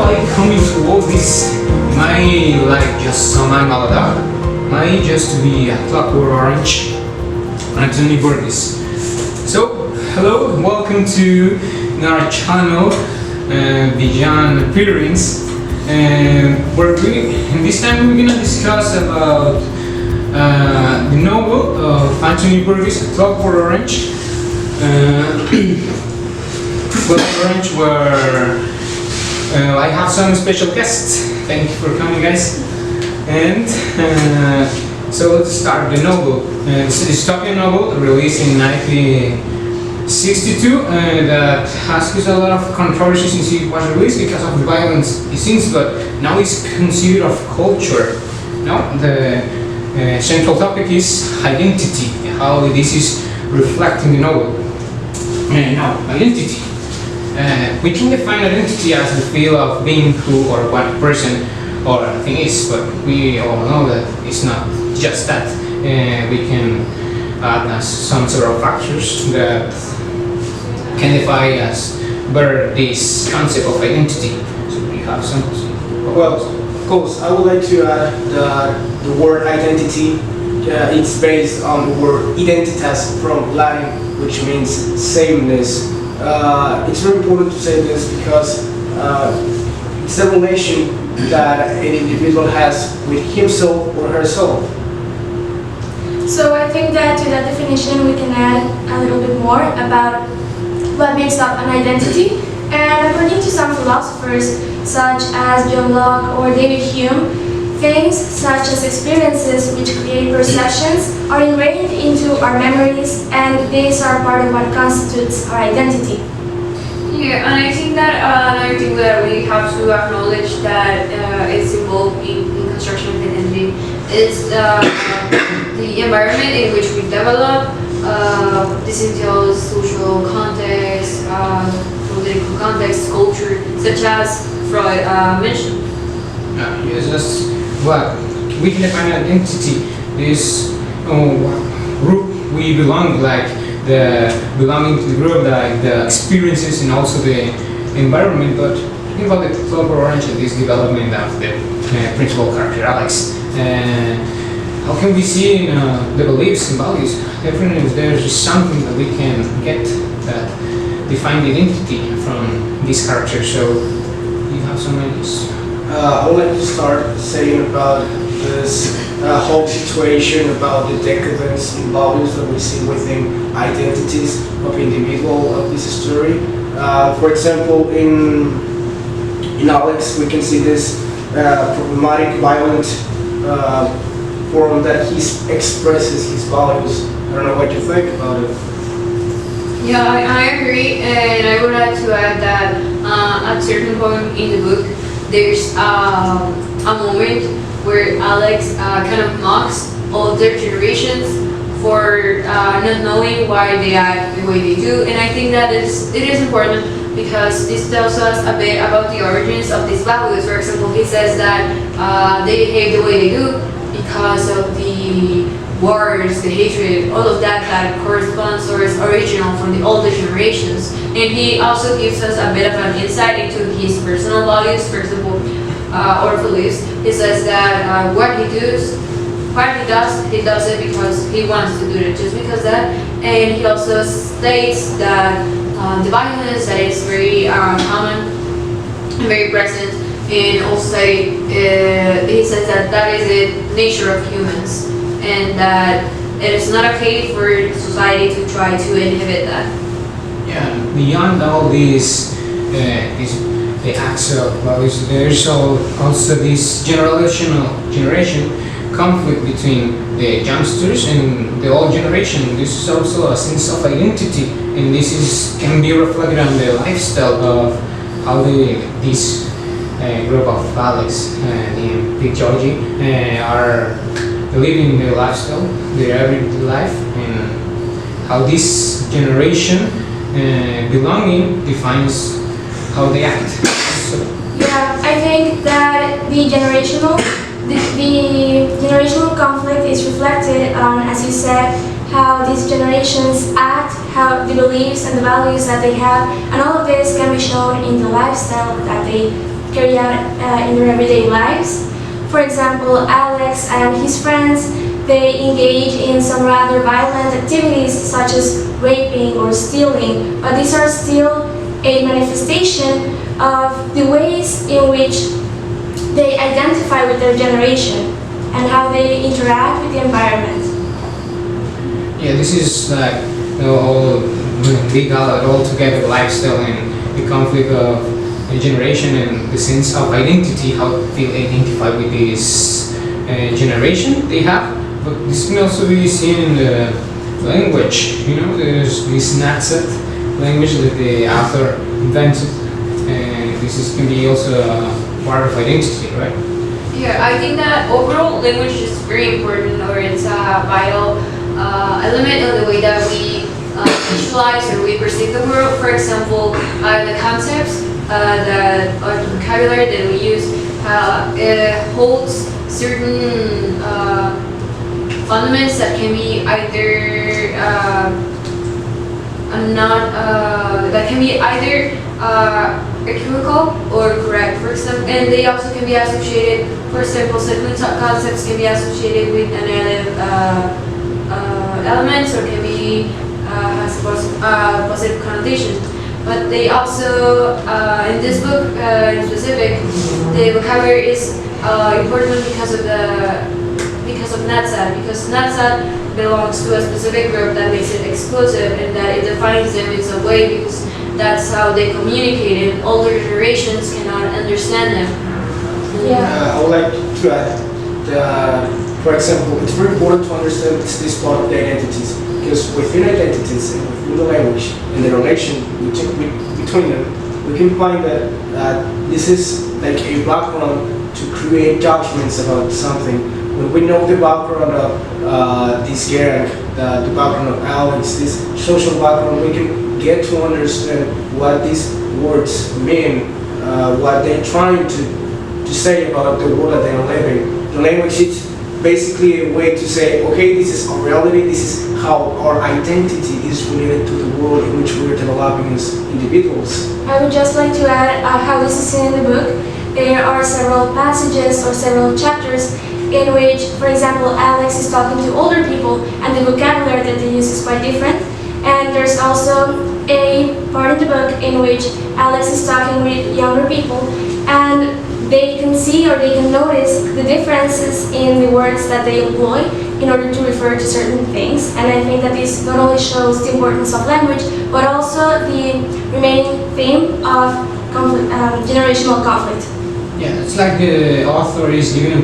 like coming to all this, might like just some Malada, might just be a Clockwork Orange, Anthony Burgess. So, hello, welcome to our channel, Beyond Appearance, where and this time we're gonna discuss about the novel of Anthony Burgess, Clockwork Orange. Clockwork Orange, where I have some special guests. Thank you for coming, guys. And so let's start the novel. It's a dystopian novel released in 1962 that has caused a lot of controversy since it was released because of the violence it seems, but now it's considered of culture. Now the central topic is identity, how this is reflecting the novel. Now, identity. We can define identity as the feel of being who or what a person or a thing is, but we all know that it's not just that. We can add some sort of factors that can define us better this concept of identity. So we have some. Well, of course, I would like to add the word identity. It's based on the word identitas from Latin, which means sameness. It's very important to say this because it's the relation that an individual has with himself or herself. So I think that to that definition we can add a little bit more about what makes up an identity. And according to some philosophers such as John Locke or David Hume, things such as experiences which create perceptions are ingrained into our memories, and these are part of what constitutes our identity. Yeah, and I think that another thing that we have to acknowledge that is involved in construction of identity is the environment in which we develop. This entails social context, political context, culture, such as Freud mentioned. Yes, that's what we can define identity. This group we belong, like the belonging to the group, like the experiences and also the environment. But talking about the Clockwork Orange and this development of the principal character Alex, how can we see the beliefs and values? Definitely, there's something that we can get that define the identity from this character. So you have some ideas. I would like to start saying about this whole situation about the decadence in values that we see within identities of individual of this story. For example, in Alex, we can see this problematic, violent form that he expresses his values. I don't know what you think about it. Yeah, I agree, and I would like to add that at a certain point in the book, there's a moment where Alex kind of mocks older generations for not knowing why they act the way they do, and I think that it is important because this tells us a bit about the origins of these values. For example, he says that they behave the way they do because of the wars, the hatred, all of that corresponds or is original from the older generations. And he also gives us a bit of an insight into his personal values, for example, or beliefs. He says that what he does it because he wants to do it, just because that. And he also states that the violence that is very common and very present, and also he says that is the nature of humans, and that it is not okay for society to try to inhibit that. Yeah, beyond all these the acts of values, there's also this generation conflict between the youngsters and the old generation. This is also a sense of identity, and this can be reflected on the lifestyle of how this group of Alex and Big Georgie are living their lifestyle, their everyday life, and how this generation belonging defines how they act. So. Yeah, I think that the generational conflict is reflected on, as you said, how these generations act, how the beliefs and the values that they have, and all of this can be shown in the lifestyle that they carry out in their everyday lives. For example, Alex and his friends, they engage in some rather violent activities such as raping or stealing, but these are still a manifestation of the ways in which they identify with their generation and how they interact with the environment. Yeah, this is like the whole legal altogether lifestyle and the conflict of the generation and the sense of identity, how they identify with this generation they have. But this can also be seen in the language. You know, there's this Natsat language that the author invented, and can be also a part of identity, right? Yeah, I think that overall language is very important, or it's a vital element of the way that we visualize or we perceive the world. For example, the concepts or the vocabulary that we use it holds certain fundaments that can be either equivocal or correct. For example, and they also can be associated. For example, certain concepts can be associated with negative elements, or can be has positive connotations. But they also, in this book in specific, the vocabulary is important because of Natsat, because Natsat belongs to a specific group that makes it exclusive and that it defines them in some way, because that's how they communicate, and older generations cannot understand them. Yeah. I would like to add, for example, it's very important to understand this part of the identities, because within identities and within the language and the relation between them, we can find that this is like a background to create documents about something. When we know the background of this gang, the background of Alex, this social background, we can get to understand what these words mean, what they're trying to say about the world that they're living. The language is basically a way to say, okay, this is our reality, this is how our identity is related to the world in which we're developing as individuals. I would just like to add how this is seen in the book. There are several passages or several chapters in which, for example, Alex is talking to older people and the vocabulary that they use is quite different. And there's also a part of the book in which Alex is talking with younger people, and they can see or they can notice the differences in the words that they employ in order to refer to certain things. And I think that this not only shows the importance of language, but also the remaining theme of generational conflict. Yeah, it's like the author is giving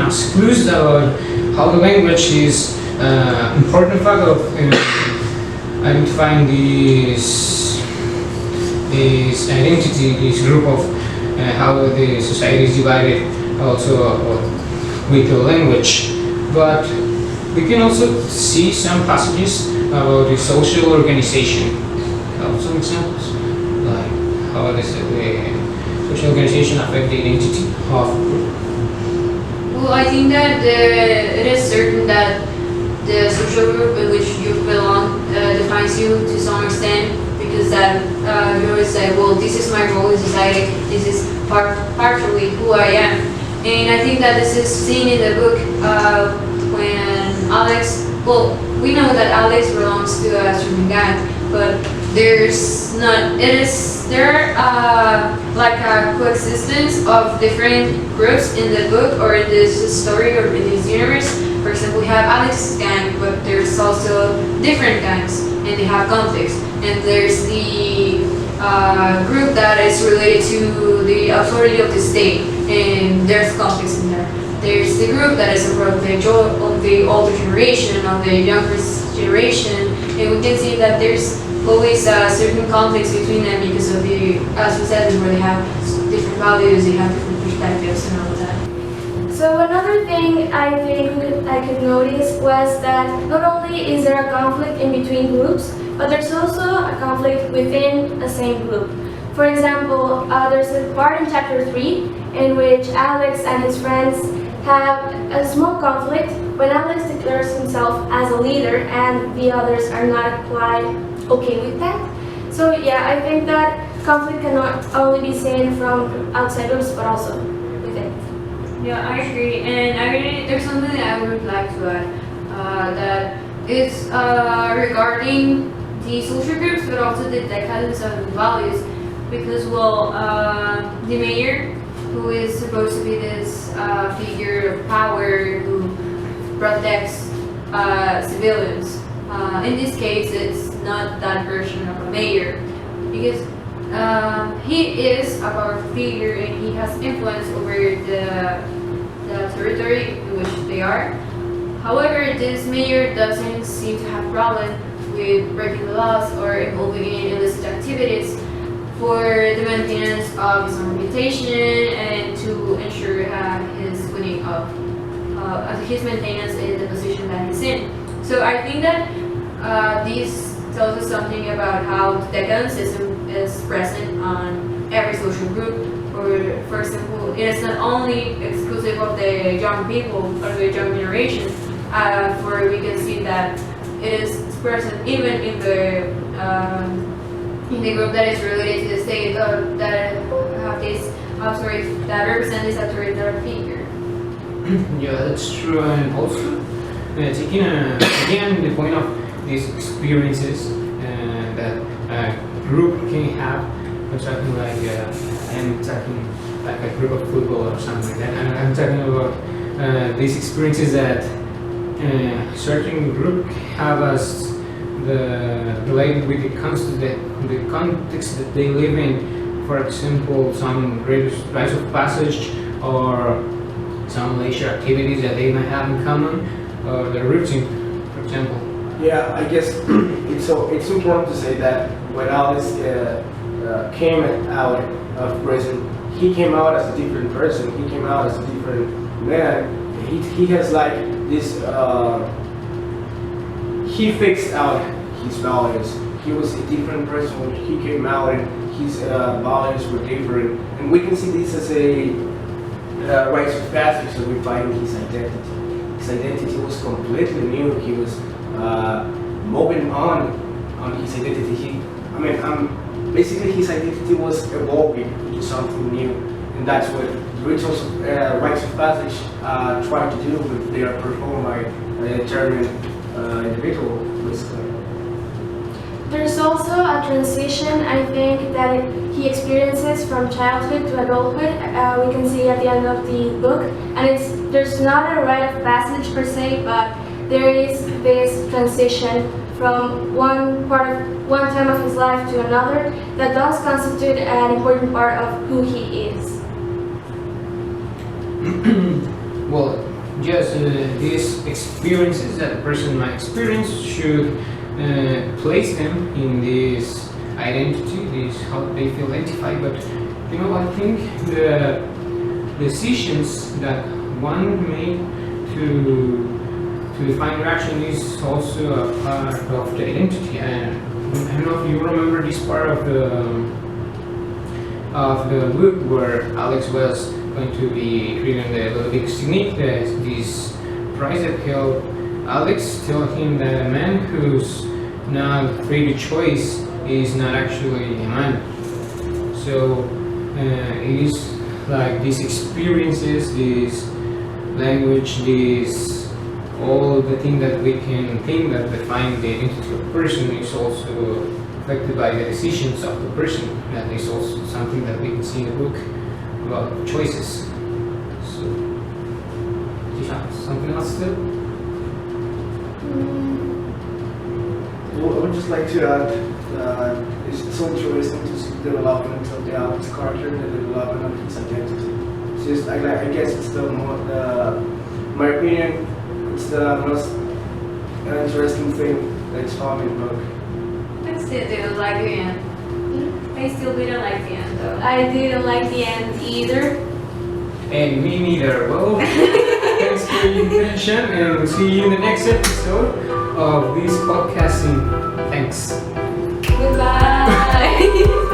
us clues about how the language is important fact of identifying this identity, this group of how the society is divided, also with the language. But we can also see some passages about the social organization. Some examples, like how does the social organization affect the identity of a group? Well, I think that it is certain that the social group in which you belong defines you to some extent, because that you always say, well, this is my role in society, this is partially who I am. And I think that this is seen in the book when Alex, well, we know that Alex belongs to a certain gang, but there are like a coexistence of different groups in the book or in this story or in this universe. For example, we have Alex's gang, but there's also different gangs and they have conflicts. And there's the group that is related to the authority of the state, and there's conflicts in there. There's the group that is a part of the older generation, of the younger generation, and we can see that there's always certain conflicts between them because of the, as we said before, they have different values, they have different perspectives and all of that. So another thing I think I could notice was that not only is there a conflict in between groups, but there's also a conflict within the same group. For example, there's a part in chapter 3 in which Alex and his friends have a small conflict when Alex declares himself as a leader and the others are not quite okay with that. So yeah, I think that conflict cannot only be seen from outside groups but also within. Yeah, I agree. And there's something that I would like to add that is regarding the social groups, but also the decadence of values. Because, well, the mayor, who is supposed to be this figure of power who protects civilians, in this case, it's not that version of a mayor. Because he is a powerful figure and he has influence over the territory in which they are. However, this mayor doesn't seem to have problem with breaking the laws or involving in illicit activities for the maintenance of his own reputation and to ensure his winning of his maintenance in the position that he's in. So I think that this tells us something about how decadence is present on every social group. Or, for example, it is not only exclusive of the young people or the young generation, for we can see that it is present even in the group that is related to the state that have this that represent this authoritarian figure. Yeah, that's true. And also, taking again the point of these experiences that a group can have. I'm talking like I'm talking like a group of football or something like that. And I'm talking about these experiences that certain group have as related with the context that they live in. For example, some rites of passage or some leisure activities that they might have in common, or their routine, for example. Yeah, I guess it's important to say that when Alex came out of prison, he came out as a different person. He came out as a different man. He has like this. He fixed out his values. He was a different person when he came out, and his values were different. And we can see this as a rites of passage. So we find his identity. His identity was completely new. He was moving on his identity. Basically his identity was evolving into something new, and that's what the rituals of rites of passage try to do when they are performed by a determined individual, basically. There's also a transition, I think, that he experiences from childhood to adulthood. We can see at the end of the book, and there's not a rite of passage per se, but there is this transition from one time of his life to another that does constitute an important part of who he is. Well, just these experiences that a person might experience should place them in this identity, this how they feel identified. But I think the decisions that one made to define your action is also a part of the identity. And I don't know if you remember this part of the book where Alex was going to be creating the little big sneak, this prize that held Alex tell him that a man who's not free to choice is not actually a man. So it is like these experiences, this language, all the things that we can think that define the identity of a person is also affected by the decisions of the person. That is also something that we can see in the book about choices. So, do you have something else to do? Well, I would just like to add, it's so interesting to see the development of the Alex character, the development of his identity. It's just, I guess it's my opinion, it's the most interesting thing that's found in the book. I still didn't like the end. I still didn't like the end though. I didn't like the end either. And me neither. Well, thanks for your attention, and we'll see you in the next episode of this podcasting. Thanks. Goodbye.